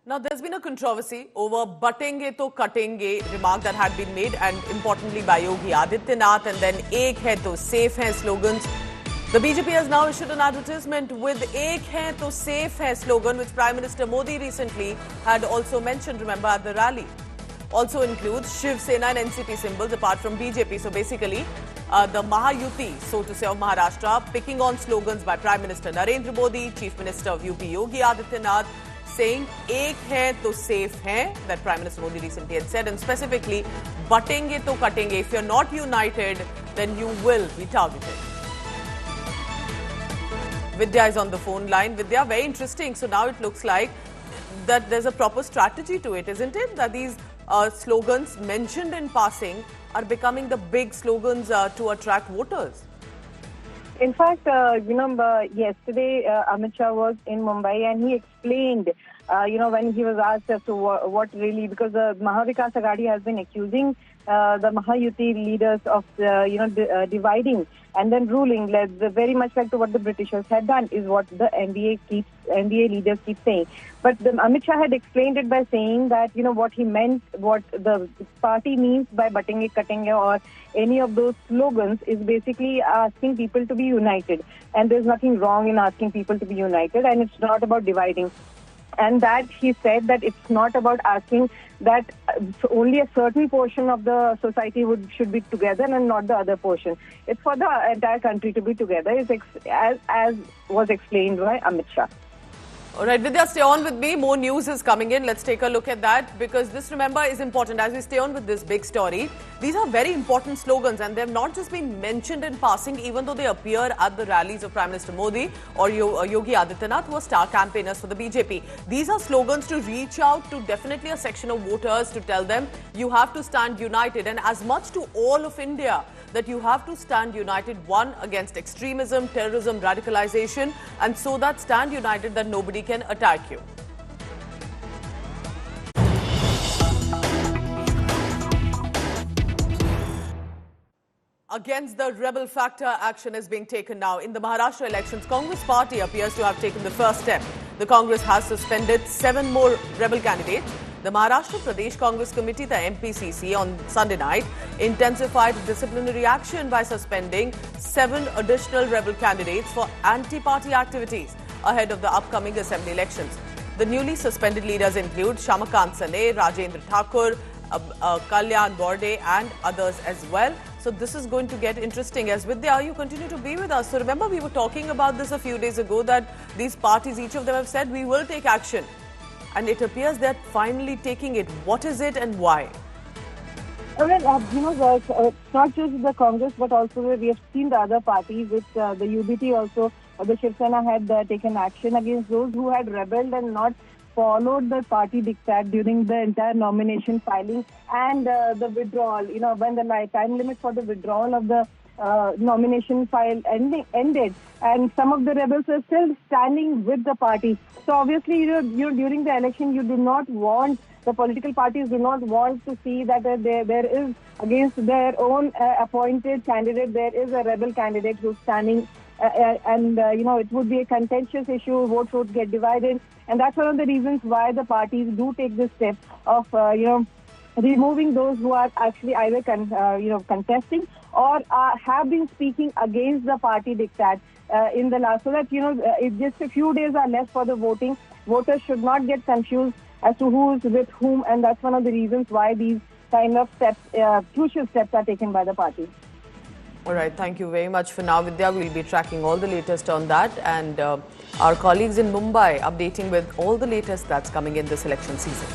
Now, there's been a controversy over "batenge to katenge" remark that had been made, and importantly by Yogi Adityanath, and then "ek hai to safe hai" slogans. The BJP has now issued an advertisement with "ek hai to safe hai" slogan, which Prime Minister Modi recently had also mentioned, remember, at the rally. Also includes Shiv Sena and NCP symbols apart from BJP. So basically, the Mahayuti, so to say, of Maharashtra, picking on slogans by Prime Minister Narendra Modi, Chief Minister of UP Yogi Adityanath, saying "ek hai to safe hai," that Prime Minister Modi recently had said, and specifically "batenge to katenge." If you're not united, then you will be targeted. Vidya is on the phone line. Vidya, very interesting. So now it looks like that there's a proper strategy to it, isn't it? That these slogans mentioned in passing are becoming the big slogans to attract voters. In fact, yesterday Amit Shah was in Mumbai and he explained, when he was asked as to what really, because the Mahavikas Aghadi has been accusing the Mahayuti leaders of, dividing and then ruling, very much like to what the Britishers had done, is what the NDA leaders keep saying. But Amit Shah had explained it by saying that, what he meant, what the party means by batenge katenge or any of those slogans is basically asking people to be united. And there's nothing wrong in asking people to be united, and it's not about dividing. And that he said that it's not about asking that only a certain portion of the society should be together and not the other portion. It's for the entire country to be together, as was explained by Amit Shah. All right, Vidya, stay on with me. More news is coming in. Let's take a look at that, because this, remember, is important. As we stay on with this big story, these are very important slogans, and they've not just been mentioned in passing, even though they appear at the rallies of Prime Minister Modi or Yogi Adityanath, who are star campaigners for the BJP. These are slogans to reach out to definitely a section of voters, to tell them you have to stand united, and as much to all of India, that you have to stand united, one, against extremism, terrorism, radicalization, and so that stand united that nobody can attack you. Against the rebel factor, action is being taken now. In the Maharashtra elections, Congress party appears to have taken the first step. The Congress has suspended 7 more rebel candidates. The Maharashtra Pradesh Congress Committee, the MPCC, on Sunday night intensified disciplinary action by suspending 7 additional rebel candidates for anti-party activities ahead of the upcoming assembly elections. The newly suspended leaders include Shamakant Saleh, Rajendra Thakur, Kalyan Borde, and others as well. So this is going to get interesting. As Vidya, you continue to be with us. So remember, we were talking about this a few days ago, that these parties, each of them have said, we will take action. And it appears they're finally taking it. What is it and why? Well, it's not just the Congress, but also we have seen the other parties, with the UBT also. The Shiv Sena had taken action against those who had rebelled and not followed the party diktat during the entire nomination filing and the withdrawal. When the time limit for the withdrawal of the nomination file ended, and some of the rebels are still standing with the party. So obviously, during the election, you do not want, the political parties do not want to see that there is, against their own appointed candidate, there is a rebel candidate who's standing, it would be a contentious issue, votes would get divided, and that's one of the reasons why the parties do take this step of, removing those who are actually either contesting or have been speaking against the party diktat in the last, so that if just a few days are left for the voting, voters should not get confused as to who is with whom, and that's one of the reasons why these kind of steps, crucial steps, are taken by the party. All right, thank you very much for now, Vidya. We'll be tracking all the latest on that, and our colleagues in Mumbai updating with all the latest that's coming in this election season.